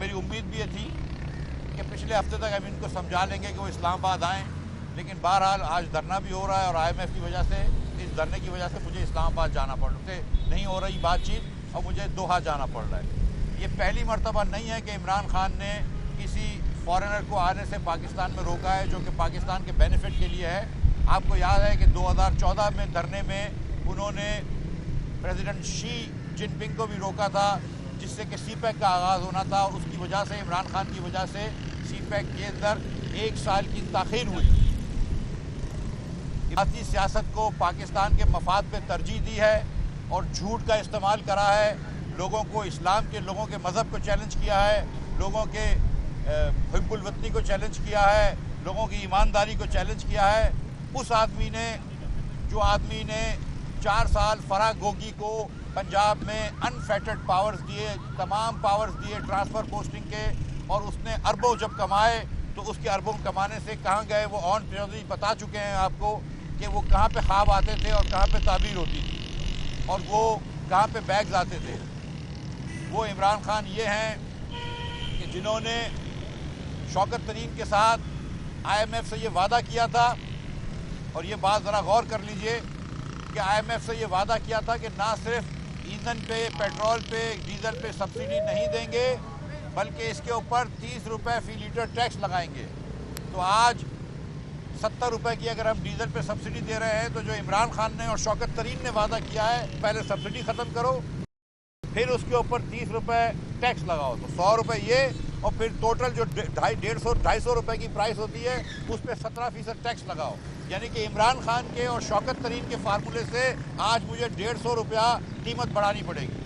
मेरी उम्मीद भी ये थी कि पिछले हफ्ते तक हम इनको समझा लेंगे कि वो इस्लामाबाद आएँ, लेकिन बहरहाल आज धरना भी हो रहा है और IMF की वजह से, इस धरने की वजह से मुझे इस्लामाबाद जाना पड़ रहा है, नहीं हो रही बातचीत और मुझे दोहा जाना पड़ रहा है। ये पहली मर्तबा नहीं है कि इमरान खान ने किसी फॉरेनर को आने से पाकिस्तान में रोका है, जो कि पाकिस्तान के बेनिफिट के लिए है। आपको याद है कि 2014 में धरने में उन्होंने प्रेसिडेंट शी जिनपिंग को भी रोका था, जिससे कि CPEC का आगाज़ होना था और उसकी वजह से, इमरान खान की वजह से CPEC के अंदर 1 साल की ताख़ीर हुई। भारतीय सियासत को पाकिस्तान के मफाद पे तरजीह दी है और झूठ का इस्तेमाल करा है, लोगों को, इस्लाम के लोगों के मज़हब को चैलेंज किया है, लोगों के हिब्बुल वतनी को चैलेंज किया है, लोगों की ईमानदारी को चैलेंज किया है। उस आदमी ने, जो आदमी ने 4 साल फराह गोगी को पंजाब में अनफेटेड पावर्स दिए, तमाम पावर्स दिए ट्रांसफ़र पोस्टिंग के, और उसने अरबों जब कमाए तो उसके अरबों कमाने से कहाँ गए वो ऑन चौधरी बता चुके हैं आपको कि वो कहाँ पे ख्वाब आते थे और कहाँ पे ताबीर होती थी और वो कहाँ पे बैग्स आते थे। वो इमरान खान ये हैं कि जिन्होंने शौकत तरीन के साथ IMF से ये वादा किया था, और ये बात ज़रा गौर कर लीजिए कि IMF से ये वादा किया था कि ना सिर्फ ईंधन पे, पेट्रोल पे, डीजल पे सब्सिडी नहीं देंगे, बल्कि इसके ऊपर 30 रुपये फ़ी लीटर टैक्स लगाएंगे। तो आज 70 रुपये की अगर हम डीजल पे सब्सिडी दे रहे हैं, तो जो इमरान खान ने और शौकत तरीन ने वादा किया है, पहले सब्सिडी ख़त्म करो, फिर उसके ऊपर 30 रुपये टैक्स लगाओ, तो 100 रुपये ये, और फिर टोटल जो 250 रुपये की प्राइस होती है उस पर 17% टैक्स लगाओ। यानी कि इमरान खान के और शौकत तरीन के फार्मूले से आज मुझे 150 रुपया कीमत बढ़ानी पड़ेगी,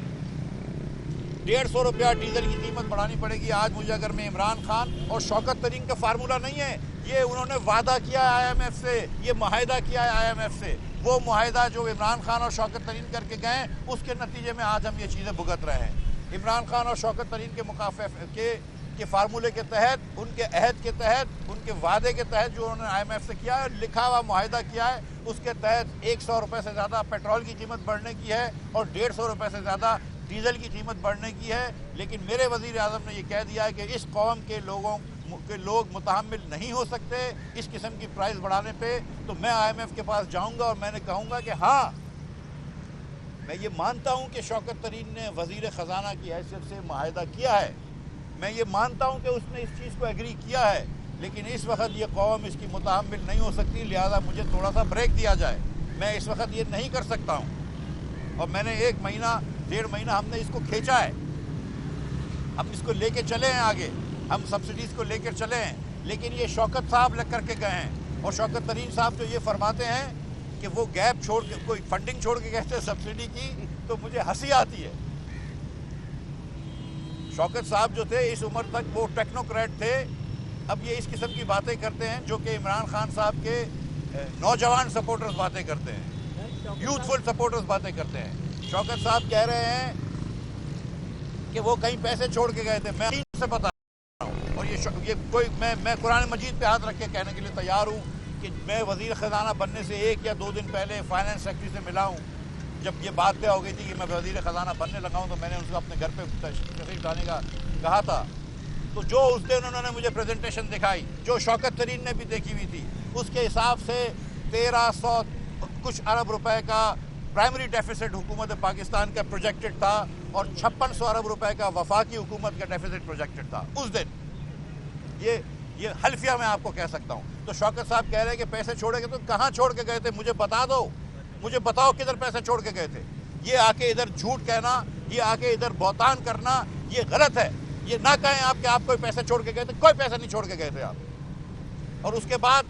150 रुपया डीजल की कीमत बढ़ानी पड़ेगी आज मुझे, अगर मैं इमरान खान और शौकत तरीन का फार्मूला नहीं है, ये उन्होंने वादा किया है IMF से, ये मुआहिदा किया है IMF से, वो मुआहिदा जो इमरान खान और शौकत तरीन करके गए, उसके नतीजे में आज हम ये चीज़ें भुगत रहे हैं। इमरान खान और शौकत तरीन के मुकाफे के फार्मूले के तहत, उनके अहद के तहत, उनके वादे के तहत जो उन्होंने IMF से किया है, लिखा हुआ मुआहिदा किया है, उसके तहत 100 रुपये से ज़्यादा पेट्रोल की कीमत बढ़ने की है और 150 रुपये से ज़्यादा डीजल की कीमत बढ़ने की है। लेकिन मेरे वज़ीर आज़म ने यह कह दिया है कि इस कौम के लोग मुतहम्मिल नहीं हो सकते इस किस्म की प्राइस बढ़ाने पे। तो मैं IMF के पास जाऊंगा और मैंने कहूँगा कि हाँ, मैं ये मानता हूँ कि शौकत तरीन ने वज़ीर ख़जाना की हैसियत से मुआहिदा किया है, मैं ये मानता हूँ कि उसने इस चीज़ को एग्री किया है, लेकिन इस वक्त ये कौम इसकी मुतहम्मिल नहीं हो सकती, लिहाजा मुझे थोड़ा सा ब्रेक दिया जाए। मैं इस वक्त ये नहीं कर सकता हूँ और मैंने 1 महीना 1.5 महीना हमने इसको खींचा है, हम इसको लेके चले हैं आगे, हम सब्सिडीज़ को लेकर चले हैं, लेकिन ये शौकत साहब लग करके गए हैं और शौकत तरीन साहब जो ये फरमाते हैं कि वो गैप छोड़ के, कोई फंडिंग छोड़ के कहते हैं सब्सिडी की, तो मुझे हंसी आती है। शौकत साहब जो थे इस उम्र तक वो टेक्नोक्रेट थे, अब ये इस किस्म की बातें करते हैं जो कि इमरान खान साहब के नौजवान सपोर्टर्स बातें करते हैं, यूथफुल सपोर्टर्स बातें करते हैं। शौकत साहब कह रहे हैं कि वो कहीं पैसे छोड़ के गए थे, मैं से बता रहा हूँ, और ये कोई मैं कुरान मजीद पे हाथ रख के कहने के लिए तैयार हूँ कि मैं वज़ीर ख़जाना बनने से 1 या 2 दिन पहले फाइनेंस सेक्रेटरी से मिला हूँ। जब ये बात तय हो गई थी कि मैं वज़ीर ख़जाना बनने लगा हूँ, तो मैंने उनको अपने घर पे तशरीफ़ लाने का कहा था। तो जो उस दिन उन्होंने मुझे प्रेजेंटेशन दिखाई, जो शौकत तरीन ने भी देखी हुई थी, उसके हिसाब से 1300 कुछ अरब रुपए का प्राइमरी डेफिसिट हुकूमत पाकिस्तान का प्रोजेक्टेड था और 5600 अरब रुपए का वफाकी हुकूमत का डेफिसिट प्रोजेक्टेड था उस दिन। ये हल्फिया मैं आपको कह सकता हूँ। तो शौकत साहब कह रहे हैं कि पैसे छोड़े गए, तो कहाँ छोड़ के गए थे, मुझे बता दो, मुझे बताओ किधर पैसे छोड़ के गए थे। ये आके इधर झूठ कहना, ये आके इधर बहतान करना, ये गलत है। ये ना कहें आप कि आप कोई पैसे छोड़ के गए थे, कोई पैसे नहीं छोड़ के गए थे आप। और उसके बाद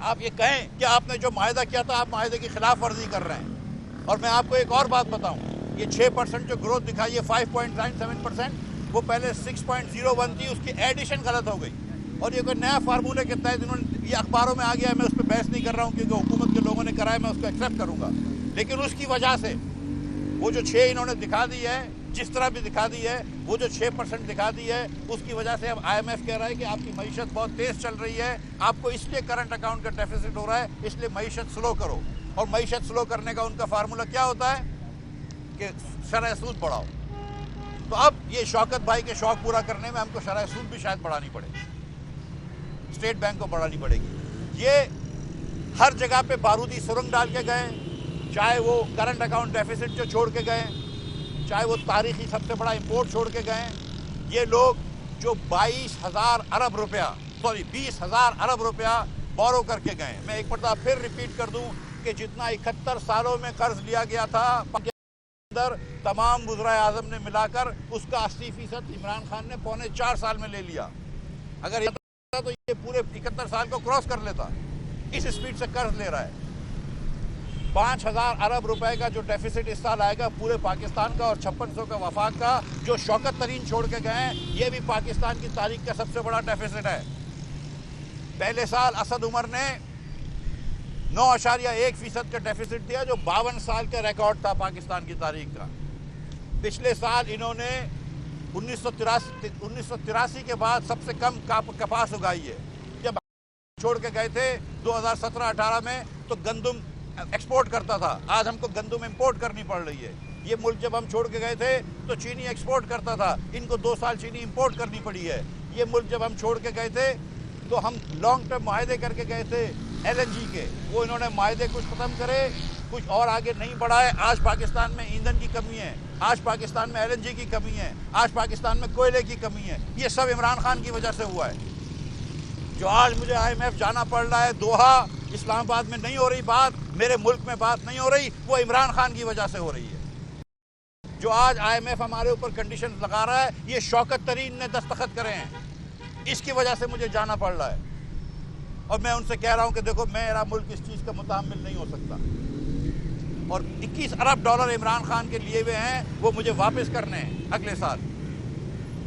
आप ये कहें कि आपने जो मुआहिदा किया था, आप मुआहिदे की खिलाफ वर्जी कर रहे हैं। और मैं आपको एक और बात बताऊं, ये 6% जो ग्रोथ दिखाई है 5.97%, वो पहले 6.01 थी, उसकी एडिशन गलत हो गई। और ये कोई नया फार्मूले के तहत इन्होंने, ये अखबारों में आ गया है, मैं उस पर बहस नहीं कर रहा हूँ क्योंकि हुकूमत के लोगों ने कराया, मैं उसको एक्सेप्ट करूँगा। लेकिन उसकी वजह से वो जो 6 इन्होंने दिखा दी है, जिस तरह भी दिखा दी है, वो जो 6% दिखा दी है, उसकी वजह से अब IMF कह रहा है कि आपकी मईशत बहुत तेज़ चल रही है, आपको इसलिए करंट अकाउंट का डेफिसिट हो रहा है, इसलिए मईशत स्लो करो। और मईशत स्लो करने का उनका फार्मूला क्या होता है कि शरह सूद बढ़ाओ। तो अब ये शौकत भाई के शौक पूरा करने में हमको शरह सूद भी शायद बढ़ानी पड़ेगी, स्टेट बैंक को बढ़ानी पड़ेगी। ये हर जगह पे बारूदी सुरंग डाल के गए, चाहे वो करंट अकाउंट डेफिसिट जो छोड़ के गए, चाहे वो तारीखी सबसे बड़ा इंपोर्ट छोड़ के गए। ये लोग जो 22,000 अरब रुपया 20,000 अरब रुपया बोरो करके गए। मैं एक मरतबा फिर रिपीट कर दूं कि जितना 71 सालों में कर्ज लिया गया था अंदर तमाम वज़राए आज़म ने मिलाकर उसका 80% इमरान खान ने 3.25 साल में ले लिया। अगर ये तो ये पूरे 71 साल को क्रॉस कर लेता। इस स्पीड से कर्ज ले रहा है। 5,000 अरब रुपए का जो डेफिसिट इस साल आएगा पूरे पाकिस्तान का, और 5600 का वफाक का जो शौकत तरीन छोड़ के गए हैं, ये भी पाकिस्तान की तारीख का सबसे बड़ा डेफिसिट है। पहले साल असद उमर ने 9.1% का डेफिसिट दिया, जो 52 साल का रिकॉर्ड था पाकिस्तान की तारीख का। पिछले साल इन्होंने 1983 के बाद सबसे कम कपास उगाई है। जब छोड़ के गए थे 2017-18 में तो गंदम एक्सपोर्ट करता था, आज हमको गंदम इंपोर्ट करनी पड़ रही है। ये मुल्क जब हम छोड़ के गए थे तो चीनी एक्सपोर्ट करता था, इनको 2 साल चीनी इंपोर्ट करनी पड़ी है। ये मुल्क जब हम छोड़ के गए थे तो हम लॉन्ग टर्म माहदे करके गए थे LNG के, वो इन्होंने माहदे कुछ ख़त्म करे, कुछ और आगे नहीं बढ़ाए। आज पाकिस्तान में ईंधन की कमी है, आज पाकिस्तान में LNG की कमी है, आज पाकिस्तान में कोयले की कमी है। ये सब इमरान खान की वजह से हुआ है। जो आज मुझे IMF जाना पड़ रहा है, दोहा इस्लामाबाद में नहीं हो रही बात, मेरे मुल्क में बात नहीं हो रही, वो इमरान खान की वजह से हो रही है। जो आज IMF हमारे ऊपर कंडीशन लगा रहा है, ये शौकत तरीन ने दस्तखत करे हैं, इसकी वजह से मुझे जाना पड़ रहा है। और मैं उनसे कह रहा हूं कि देखो, मेरा मुल्क इस चीज़ का मुतामिल नहीं हो सकता, और 21 अरब डॉलर इमरान खान के लिए हुए हैं, वो मुझे वापस करने हैं अगले साल।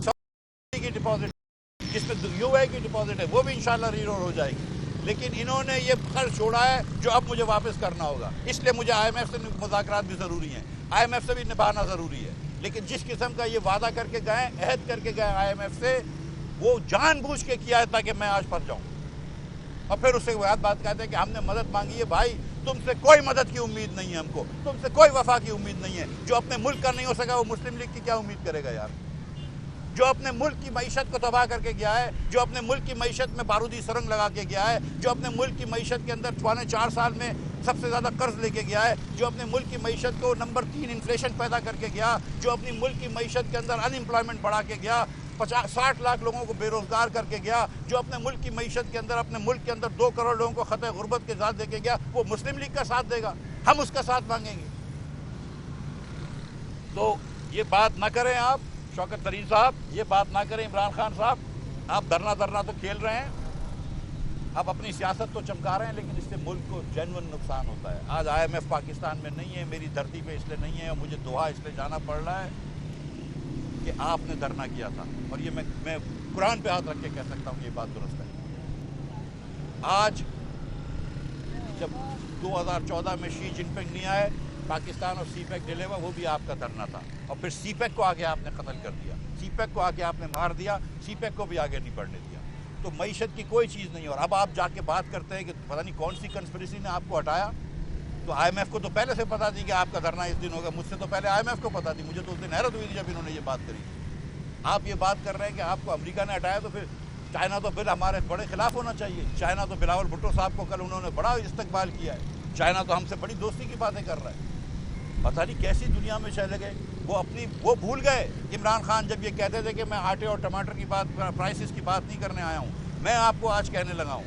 सऊदी की डिपॉजिट, जिसमें UAE की डिपॉजिट है, वो भी इंशाल्लाह रीरोल हो जाएगी। लेकिन इन्होंने ये कर्ज छोड़ा है जो अब मुझे वापस करना होगा। इसलिए मुझे IMF से मुज़ाकरात भी ज़रूरी हैं, IMF से भी निभाना ज़रूरी है। लेकिन जिस किस्म का ये वादा करके गए, अहद करके गए IMF से, वो जानबूझ के किया है ताकि मैं आज फंस जाऊँ। और फिर उससे बात कहते हैं कि हमने मदद मांगी है। भाई, तुमसे कोई मदद की उम्मीद नहीं है हमको, तुमसे कोई वफा की उम्मीद नहीं है। जो अपने मुल्क का नहीं हो सका वो मुस्लिम लीग की क्या उम्मीद करेगा यार। जो अपने मुल्क की मईशत को तबाह करके गया है, जो अपने मुल्क की मईशत में बारूदी सुरंग लगा के गया है, जो अपने मुल्क की मईशत के अंदर 4 साल में सबसे ज़्यादा कर्ज लेके गया है, जो अपने मुल्क की मईशत को नंबर 3 इन्फ्लेशन पैदा करके गया, जो अपनी मुल्क की मईशत के अंदर अनएम्प्लॉयमेंट बढ़ा के गया, 60 लाख लोगों को बेरोजगार करके गया, जो अपने मुल्क की मईशत के अंदर, अपने मुल्क के अंदर 2 करोड़ लोगों को खतरे गुर्बत के साथ देके गया, वो मुस्लिम लीग का साथ देगा, हम उसका साथ मांगेंगे। तो ये बात ना करें आप शौकत तरीन साहब, ये बात ना करें इमरान खान साहब। आप धरना तो खेल रहे हैं, आप अपनी सियासत तो चमका रहे हैं, लेकिन इससे मुल्क को जेन्युइन नुकसान होता है। आज IMF पाकिस्तान में नहीं है, मेरी धरती पे इसलिए नहीं है, और मुझे दोहा इसलिए जाना पड़ रहा है कि आपने धरना किया था। और ये मैं कुरान पे हाथ रख के कह सकता हूँ, ये बात दुरुस्त है। आज जब 2014 में शी जिनपिंग नहीं आए, पाकिस्तान और CPEC डिले हुआ, वो भी आपका धरना था। और फिर CPEC को आगे आपने कत्ल कर दिया, CPEC को आगे आपने मार दिया, CPEC को भी आगे नहीं बढ़ने दिया। तो मईशत की कोई चीज़ नहीं है। और अब आप जाके बात करते हैं कि पता नहीं कौन सी कंस्पिरेसी ने आपको हटाया। तो IMF को तो पहले से पता थी कि आपका धरना इस दिन होगा, मुझसे तो पहले IMF को पता थी। मुझे तो उस दिन हैरत हुई थी जब इन्होंने ये बात करी। आप ये बात कर रहे हैं कि आपको अमेरिका ने हटाया, तो फिर चाइना तो फिर हमारे बड़े खिलाफ होना चाहिए। चाइना तो बिलावल भुट्टो साहब को कल उन्होंने बड़ा इस्तकबाल किया है, चाइना तो हमसे बड़ी दोस्ती की बातें कर रहा है। पता नहीं कैसी दुनिया में चले गए वो भूल गए। इमरान खान जब ये कहते थे कि मैं आटे और टमाटर की बात, प्राइसेस की बात नहीं करने आया हूँ, मैं आपको आज कहने लगा हूँ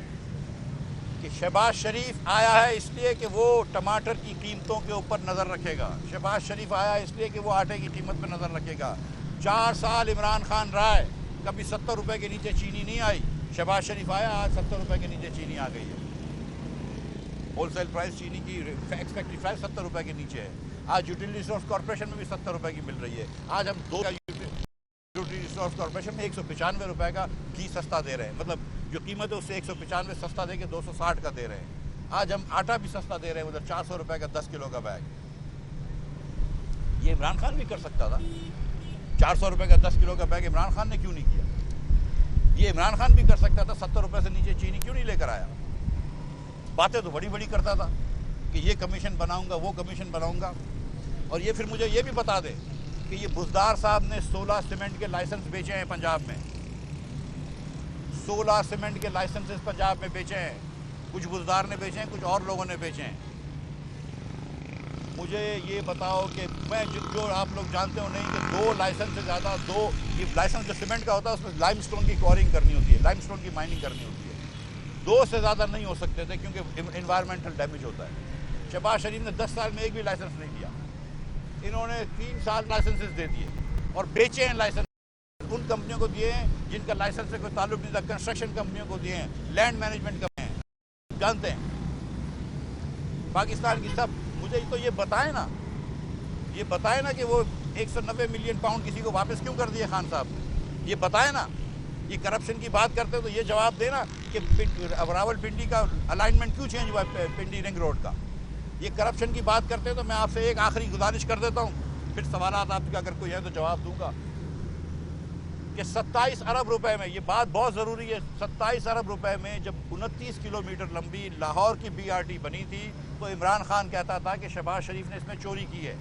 कि शहबाज शरीफ आया है इसलिए कि वो टमाटर की कीमतों के ऊपर नज़र रखेगा। शहबाज शरीफ आया है इसलिए कि वो आटे की कीमत पर नज़र रखेगा। 4 साल इमरान खान रहा है, कभी 70 रुपये के नीचे चीनी नहीं आई। शहबाज शरीफ आया, आज 70 रुपये के नीचे चीनी आ गई है। होलसेल प्राइस चीनी की एक्सपेक्टेड प्राइस 70 रुपये के नीचे है। आज यूटिलिटी रिसोर्स कॉर्पोरेशन में भी 70 रुपये की मिल रही है। आज हम यूटिलिटी रिसोर्स कॉर्पोरेशन में 195 रुपये का घी सस्ता दे रहे हैं, मतलब जो कीमत है उससे 195 सस्ता दे के 260 का दे रहे हैं। आज हम आटा भी सस्ता दे रहे हैं, मतलब 400 रुपये का 10 किलो का बैग। ये इमरान खान भी कर सकता था। 400 रुपये का 10 किलो का बैग इमरान खान ने क्यों नहीं किया? ये इमरान खान भी कर सकता था। 70 रुपये से नीचे चीनी क्यों नहीं लेकर आया? बातें तो बड़ी बड़ी करता था कि ये कमीशन बनाऊंगा, वो कमीशन बनाऊंगा। और ये फिर मुझे ये भी बता दे कि ये बुजदार साहब ने 16 सीमेंट के लाइसेंस बेचे हैं पंजाब में। 16 सीमेंट के लाइसेंसेस पंजाब में बेचे हैं। कुछ बुजदार ने बेचे हैं, कुछ और लोगों ने बेचे हैं। मुझे ये बताओ कि मैं जो आप लोग जानते हो नहीं कि 2 लाइसेंस से ज़्यादा, ये लाइसेंस जो सीमेंट का होता है उसमें लाइमस्टोन की क्वारिंग करनी होती है, लाइमस्टोन की माइनिंग करनी होती है। 2 से ज़्यादा नहीं हो सकते थे क्योंकि इन्वायरमेंटल डैमेज होता है। शहबाज शरीफ ने 10 साल में एक भी लाइसेंस नहीं दिया। इन्होंने 3 साल लाइसेंसेस दे दिए और बेचे हैं लाइसेंस। उन कंपनियों को दिए हैं जिनका लाइसेंस से कोई ताल्लुक नहीं था, कंस्ट्रक्शन कंपनियों को दिए हैं, लैंड मैनेजमेंट कंपनियां हैं, जानते हैं पाकिस्तान की सब। मुझे तो ये बताए ना कि वो 190 मिलियन पाउंड किसी को वापस क्यों कर दिए खान साहब ने, ये बताए ना। ये करप्शन की बात करते हो तो ये जवाब देना कि रावलपिंडी का अलाइनमेंट क्यों चेंज हुआ पिंडी रिंग रोड का। ये करप्शन की बात करते हैं तो मैं आपसे एक आखिरी गुजारिश कर देता हूँ, फिर सवालात आपके अगर कोई है तो जवाब दूंगा कि 27 अरब रुपए में, ये बात बहुत ज़रूरी है, 27 अरब रुपए में जब 29 किलोमीटर लंबी लाहौर की BRT बनी थी तो इमरान खान कहता था कि शहबाज शरीफ ने इसमें चोरी की है।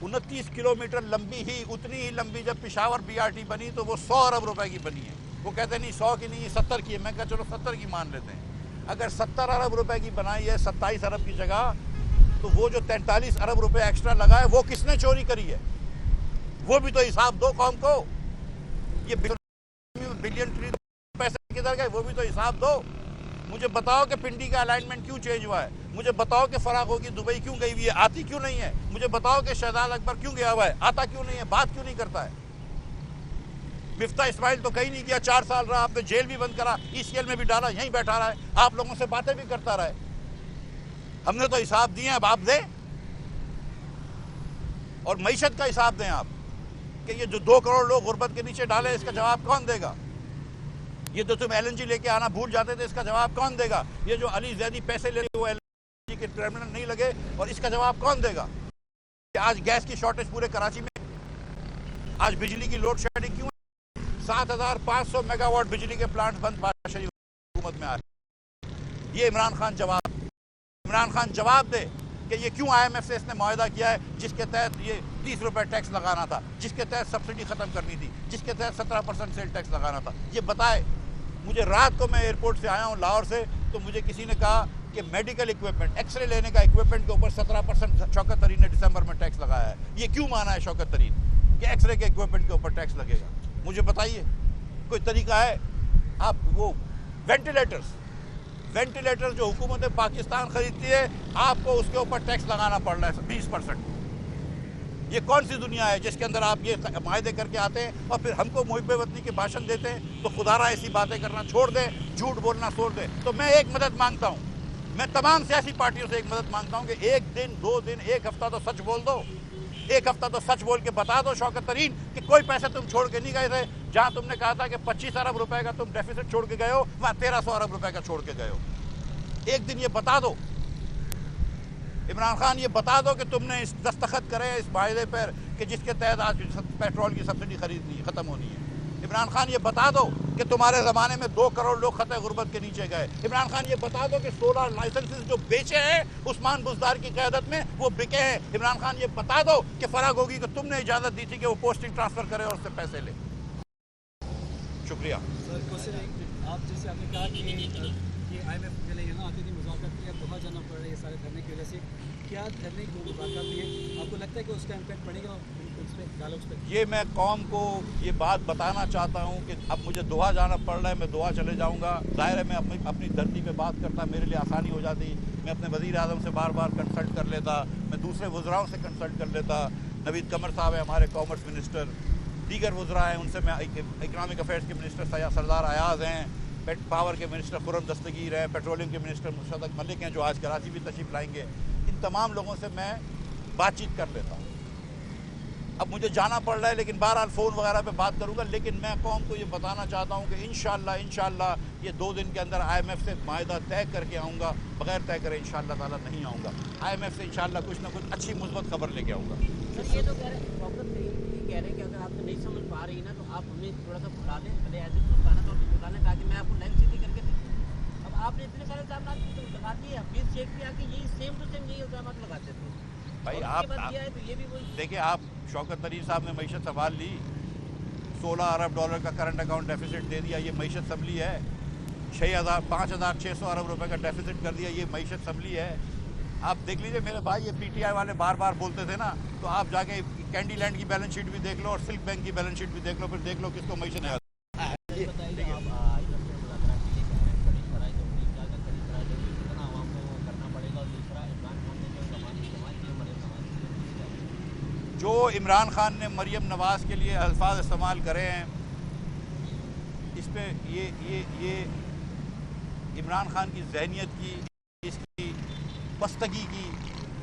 29 किलोमीटर लंबी ही, उतनी ही लंबी जब पेशावर BRT बनी तो वो 100 अरब रुपए की बनी है। वो कहते नहीं 100 की नहीं, 70 की है। मैं कहा चलो 70 की मान लेते हैं। अगर 70 अरब रुपए की बनाई है 27 अरब की जगह, तो वो जो 43 अरब रुपए एक्स्ट्रा लगा है वो किसने चोरी करी है, वो भी तो हिसाब दो कौम को। ये बिलियन पैसे किधर गए, वो भी तो हिसाब दो। मुझे बताओ कि पिंडी का अलाइनमेंट क्यों चेंज हुआ है। मुझे बताओ कि फराग होगी दुबई क्यों गई हुई है, आती क्यों नहीं है। मुझे बताओ कि शहजाद अकबर क्यों गया हुआ है, आता क्यों नहीं है, बात क्यों नहीं करता है। मिफ्ता इस्माइल तो कहीं नहीं गया, 4 साल रहा, आपने जेल भी बंद करा, ECL में भी डाला, यहीं बैठा रहा है, आप लोगों से बातें भी करता रहा है। हमने तो हिसाब दिए, अब आप दें और मईशत का हिसाब दें आप कि ये जो 2 करोड़ लोग गुर्बत के नीचे डाले, इसका जवाब कौन देगा। ये तो तुम LNG लेके आना भूल जाते थे, इसका जवाब कौन देगा। ये जो अली जैदी पैसे ले वो LNG के टर्मिनल नहीं लगे, और इसका जवाब कौन देगा। आज गैस की शॉर्टेज पूरे कराची में, आज बिजली की लोड शेडिंग क्यों, 7500 मेगावाट बिजली के प्लांट बंद शरीफ हुकूमत में आ रहे। ये इमरान खान जवाब दे कि ये क्यों IMF से इसने मुआहदा किया है जिसके तहत ये 30 रुपए टैक्स लगाना था, जिसके तहत सब्सिडी खत्म करनी थी, जिसके तहत 17% सेल टैक्स लगाना था। ये बताए मुझे। रात को मैं एयरपोर्ट से आया हूँ लाहौर से, तो मुझे किसी ने कहा कि मेडिकल इक्विपमेंट, एक्सरे लेने का इक्विपमेंट के ऊपर 17% शौकत तरीन ने दिसंबर में टैक्स लगाया है। ये क्यों माना है शौकत तरीन कि एक्सरे के इक्विपमेंट के ऊपर टैक्स लगेगा। मुझे बताइए कोई तरीका है। आप वो वेंटिलेटर्स जो हुकूमत पाकिस्तान खरीदती है, आपको उसके ऊपर टैक्स लगाना पड़ रहा है 20%। ये कौन सी दुनिया है जिसके अंदर आप ये मायदे करके आते हैं और फिर हमको मुहिब्बे वतनी के भाषण देते हैं। तो खुदारा ऐसी बातें करना छोड़ दें, झूठ बोलना छोड़ दें। तो मैं एक मदद मांगता हूँ, मैं तमाम सियासी पार्टियों से एक मदद मांगता हूँ कि 1 दिन 2 दिन 1 हफ्ता तो सच बोल दो। 1 हफ्ता तो सच बोल के बता दो शौकत तरीन कि कोई पैसे तुम छोड़ के नहीं गए थे। जहां तुमने कहा था कि 25 अरब रुपए का तुम डेफिसिट छोड़ के गए हो, वहां 1300 अरब रुपए का छोड़ के गए हो। एक दिन ये बता दो इमरान खान, ये बता दो कि तुमने इस दस्तखत करे इस मायदे पर कि जिसके तहत आज पेट्रोल की सब्सिडी खत्म होनी है। इमरान खान ये बता दो कि तुम्हारे ज़माने में 2 करोड़ लोग खतरे गुर्बत के नीचे गए। इमरान खान ये बता दो कि 16 लाइसेंसेस जो बेचे हैं उस्मान बुजदार की क़यादत में वो बिके हैं। इमरान खान ये बता दो कि फराग होगी कि तुमने इजाज़त दी थी कि वो पोस्टिंग ट्रांसफ़र करे और उससे पैसे ले। शुक्रिया सर। क्वेश्चन आप जैसे आपने कहा कि IMF पहले यहाँ आती थी, मुज़ाकरात के लिए दोहा जाना पड़ रहा है ये सारे धरने की वजह से। क्या धरने की मुलाकात भी है, आपको लगता है कि उसका इम्पैक्ट पड़ेगा उस पर, डायलॉग्स पे? ये मैं कौम को ये बात बताना चाहता हूँ कि अब मुझे दोहा जाना पड़ रहा है, मैं दोहा चले जाऊँगा। ज़ाहिर है मैं अपनी धरती पे बात करता, मेरे लिए आसानी हो जाती। मैं अपने वज़ीर आज़म से बार बार कंसल्ट कर लेता, मैं दूसरे वज़राओं से कंसल्ट कर लेता। नवीद कमर साहब है हमारे कॉमर्स मिनिस्टर, दीगर वज़रा हैं उनसे मैं, इकनॉमिक अफेयर्स के मिनिस्टर सरदार अयाज़ हैं, पावर के मिनिस्टर खुर्रम दस्तगीर हैं, पेट्रोलियम के मिनिस्टर मुशद्दक़ मलिक हैं जो आज कराची भी तशरीफ़ लाएंगे। इन तमाम लोगों से मैं बातचीत कर लेता हूँ। अब मुझे जाना पड़ रहा है लेकिन बहरहाल फ़ोन वगैरह पे बात करूँगा। लेकिन मैं कौम को ये बताना चाहता हूँ कि इंशाअल्लाह ये 2 दिन के अंदर IMF से मायदा तय करके आऊँगा। बगैर तय करे इंशाअल्लाह ताला नहीं आऊँगा। IMF से इंशाअल्लाह कुछ ना कुछ अच्छी मुस्बत खबर लेके आऊँगा। ये तो कह रहे हैं कि अगर आपको नहीं समझ पा रही ना तो आप हमें थोड़ा सा बुला लें, पहले ऐसे बताना तो बता लें ताकि मैं आपको लाइव सीधी करके देखूँ। अब आपने इतने सारे इल्ज़ाम लगा दिए, प्लीज़ चेक किया कि यही सेम टू सेम यही इल्ज़ाम लगाते थे। भाई और आप उसके बाद किया है तो ये भी वही देखिए, आप शौकत तरीन साहब ने मईशत संभाल ली, $16 अरब का करंट अकाउंट डेफिसिट दे दिया, ये मईशत संभली है। 5,600 अरब रुपए का डेफिसिट कर दिया, ये मईशत संभली है। आप देख लीजिए मेरे भाई, ये पीटीआई वाले बार बार बोलते थे ना, तो आप जाके कैंडी लैंड की बैलेंस शीट भी देख लो और सिल्क बैंक की बैलेंस शीट भी देख लो, फिर देख लो किसको मईशत है। बताइए आप IMF से मुज़ाकरात के लिए कह रहे हैं, कड़ी शराइत होगी, क्या क्या कड़ी शराइत होगी, कितना आवाम को करना पड़ेगा, और दूसरा इमरान खान ने जो जमानत इस्तेमाल किए मरीम नवाज के लिए, जो इमरान खान ने मरीम नवाज़ के लिए अल्फाज इस्तेमाल करे हैं, इस पे ये इमरान खान की जहनीत की, इसकी पस्तगी की,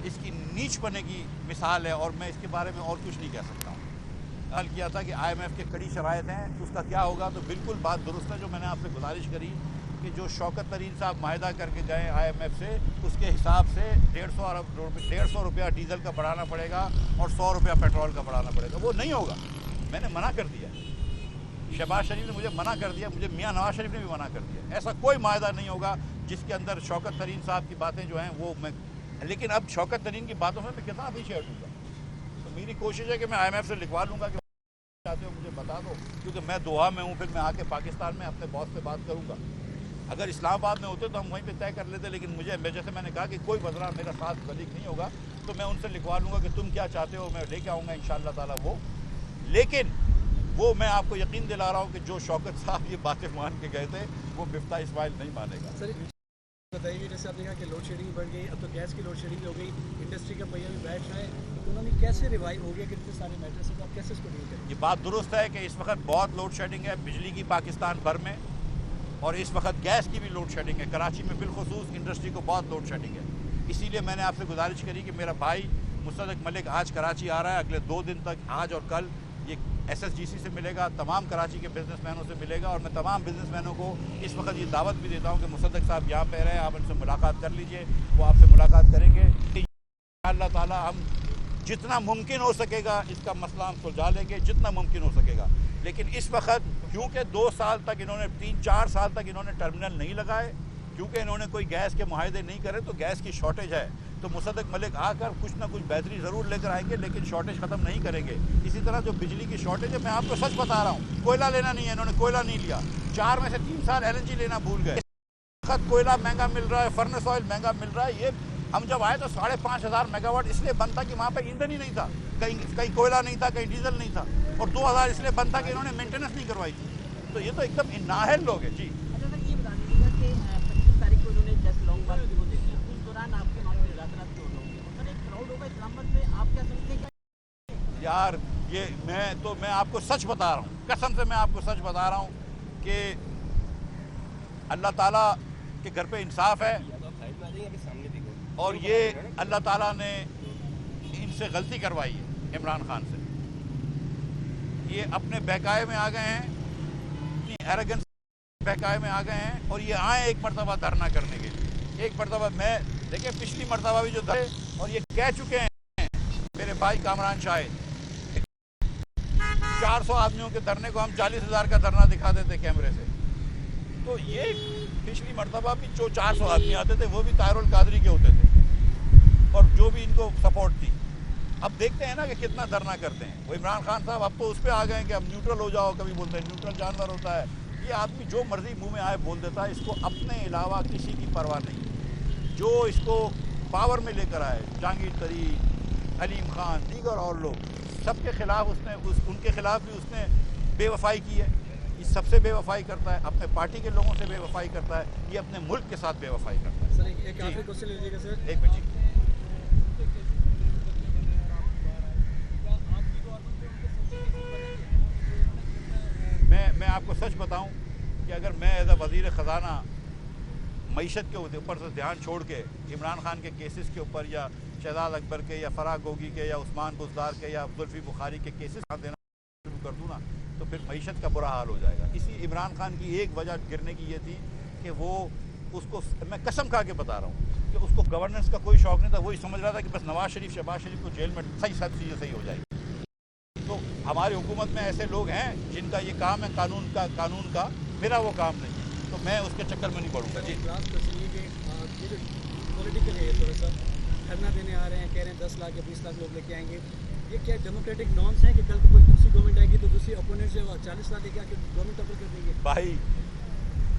इसकी नीचपने की मिसाल है, और मैं इसके बारे में और कुछ नहीं कह सकता हूँ। हल किया था कि IMF के कड़ी शराइत हैं, तो उसका क्या होगा, तो बिल्कुल बात दुरुस्त है जो मैंने आपसे गुजारिश करी कि जो शौकत तरीन साहब माहिदा करके गए IMF से, उसके हिसाब से 150 रुपया डीजल का बढ़ाना पड़ेगा और 100 रुपया पेट्रोल का बढ़ाना पड़ेगा। वो नहीं होगा, मैंने मना कर दिया। शहबाज शरीफ ने मुझे मना कर दिया, मुझे मियाँ नवाज शरीफ ने भी मना कर दिया। ऐसा कोई माहिदा नहीं होगा जिसके अंदर शौकत तरीन साहब की बातें जो हैं वो मैं, लेकिन अब शौकत तरीन की बातों से मैं कितना पीछे हटूँगा। तो मेरी कोशिश है कि मैं IMF से लिखवा लूँगा कि चाहते हो मुझे बता दो, क्योंकि मैं दोहा में हूँ, फिर मैं आके पाकिस्तान में अपने बॉस से बात करूँगा। अगर इस्लामाबाद में होते तो हम वहीं पे तय कर लेते, लेकिन मुझे जैसे मैंने कहा कि कोई वज़रा मेरा साथ वलीक नहीं होगा, तो मैं उनसे लिखवा लूँगा कि तुम क्या चाहते हो, मैं लेके आऊँगा इंशाअल्लाह ताला वो। लेकिन वो मैं आपको यकीन दिला रहा हूँ कि जो शौकत साहब ये बातें मान के गए थे, वो मिफ्ता इस्माइल नहीं मानेगा। सर बताइए, जैसे आपने कहा कि लोड शेडिंग बढ़ गई, अब तो गैस की लोड शेडिंग हो गई, इंडस्ट्री का पहिया भी बैठ रहा है, इकोनॉमी कैसे रिवाइव हो गया, कितने सारे मैटर्स हैं, तो आप कैसे इसको डील करेंगे? ये बात दुरुस्त है कि इस वक्त बहुत लोड शेडिंग है बिजली की पाकिस्तान भर में, और इस वक्त गैस की भी लोड शेडिंग है। कराची में बिलखुसूस इंडस्ट्री को बहुत लोड शेडिंग है। इसीलिए मैंने आपसे गुजारिश करी कि मेरा भाई मुसद्दक मलिक आज कराची आ रहा है, अगले 2 दिन तक, आज और कल, ये SSGC से मिलेगा, तमाम कराची के बिजनेसमैनों से मिलेगा, और मैं तमाम बिजनेसमैनों को इस वक्त ये दावत भी देता हूँ कि मुसद्दक साहब यहाँ पे रहे, आप उनसे मुलाकात कर लीजिए, वो आपसे मुलाकात करेंगे। इंशाअल्लाह ताला हम जितना मुमकिन हो सकेगा इसका मसला हम सुलझा लेंगे, जितना मुमकिन हो सकेगा। लेकिन इस वक्त क्योंकि 2 साल तक इन्होंने, 3-4 साल तक इन्होंने टर्मिनल नहीं लगाए, क्योंकि इन्होंने कोई गैस के मुआहदे नहीं करे, तो गैस की शॉर्टेज है, तो मुसद्दक मलिक आकर कुछ ना कुछ बेहतरी ज़रूर लेकर आएंगे, लेकिन शॉर्टेज ख़त्म नहीं करेंगे। इसी तरह जो बिजली की शॉर्टेज है, मैं आपको सच बता रहा हूँ, कोयला लेना नहीं है, इन्होंने कोयला नहीं लिया, 4 में से 3 साल LNG लेना भूल गए। वक्त कोयला महंगा मिल रहा है, फर्नेस ऑयल महंगा मिल रहा है। ये हम जब आए तो 5,500 मेगावाट इसलिए बंद था कि वहाँ पर ईंधन ही नहीं था, कहीं कोयला नहीं था, कहीं डीजल नहीं था, और 2000 इसलिए बंद था कि इन्होंने मेंटेनेंस नहीं करवाई थी। तो ये तो एकदम नाअहल लोग हैं जी। अच्छा सर, ये बता दीजिएगा कि 25 तारीख को उन्होंने 10 लॉन्ग मार्च को देखा, उस दौरान आपके मामले में मुज़ाकरात क्यों होंगे? सर एक क्राउड होगा इस्लामाबाद में, आप क्या समझते हैं? यार ये मैं आपको सच बता रहा हूँ, कसम से मैं आपको सच बता रहा हूँ कि अल्लाह ताला के घर पे इंसाफ है, और ये अल्लाह ताला ने इनसे गलती करवाई है, इमरान खान से। ये अपने बहकाए में आ गए हैं, अपनी एरोगेंस बहकाए में आ गए हैं, और ये आए एक मरतबा धरना करने के लिए। एक मरतबा मैं देखिए, पिछली मरतबा भी जो धरे, और ये कह चुके हैं मेरे भाई कामरान शाहिद, 400 आदमियों के धरने को हम 40,000 का धरना दिखा देते कैमरे से। तो ये पिछली मरतबा भी जो 400 आदमी आते थे, वो भी ताहिरुल कादरी के होते थे, और जो भी इनको सपोर्ट थी। अब देखते हैं ना कि कितना धरना करते हैं। वो इमरान खान साहब अब तो उस पर आ गए कि अब न्यूट्रल हो जाओ, कभी बोलते हैं न्यूट्रल जानवर होता है। ये आदमी जो मर्जी मुंह में आए बोल देता है, इसको अपने अलावा किसी की परवाह नहीं। जो इसको पावर में लेकर आए, जहांगीर तरीन, अलीम खान, दीगर और लोग, सबके खिलाफ उसने उनके खिलाफ भी उसने बेवफाई की है। ये सबसे बेवफाई करता है, अपने पार्टी के लोगों से बेवफाई करता है, ये अपने मुल्क के साथ बेवफाई करता है। सर एक आखिरी क्वेश्चन लीजिएगा सर। एक मिनट, मैं आपको सच बताऊं कि अगर मैं एज अ वज़ीर ख़जाना मईशत के ऊपर से ध्यान छोड़ के इमरान खान के केसेस के ऊपर, या शहजाद अकबर के, या फराह गोगी के, या उस्मान बुज़दार के, या जुल्फ़ी बुखारी के केसेस देना शुरू कर दूँ ना, तो फिर मईशत का बुरा हाल हो जाएगा। इसी इमरान खान की एक वजह गिरने की ये थी कि वो उसको, मैं कसम खा के बता रहा हूँ कि उसको गवर्नेंस का कोई शौक़ नहीं था। वही समझ रहा था कि बस नवाज शरीफ, शहबाज शरीफ को जेल में सब चीज़ें सही हो जाएगी। तो हमारी हुकूमत में ऐसे लोग हैं जिनका ये काम है कानून का, मेरा वो काम नहीं है, तो मैं उसके चक्कर में नहीं पड़ूंगा जी। लास्ट क्वेश्चन ये कि ये जो पॉलिटिकल है थोड़ा सा, धरना देने आ रहे हैं, कह रहे हैं 10 लाख या 20 लाख लोग लेके आएंगे। ये क्या डेमोक्रेटिक नॉर्म्स हैं कि कल को कोई दूसरी गवर्नमेंट आएगी तो दूसरी अपोनेंट से 40 लाख लेके आके गवर्नमेंट टॉपर कर देंगे? भाई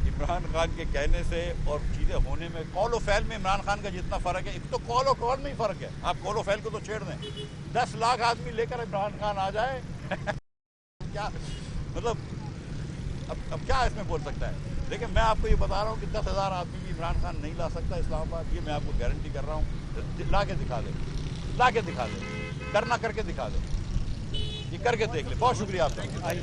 इमरान खान के कहने से और चीज़ें होने में कौल व फैल में इमरान खान का जितना फ़र्क है, एक तो कौल और कौल में ही फ़र्क है। आप कौल व फैल को तो छेड़ दें, 10 लाख आदमी लेकर इमरान खान आ जाए क्या मतलब अब क्या इसमें बोल सकता है। लेकिन मैं आपको ये बता रहा हूँ कि 10,000 आदमी भी इमरान खान नहीं ला सकता इस्लामाबाद, ये मैं आपको गारंटी कर रहा हूँ। ला के दिखा दे, ला के दिखा दे, करना करके दिखा दे, ये करके देख ले। बहुत शुक्रिया आपका।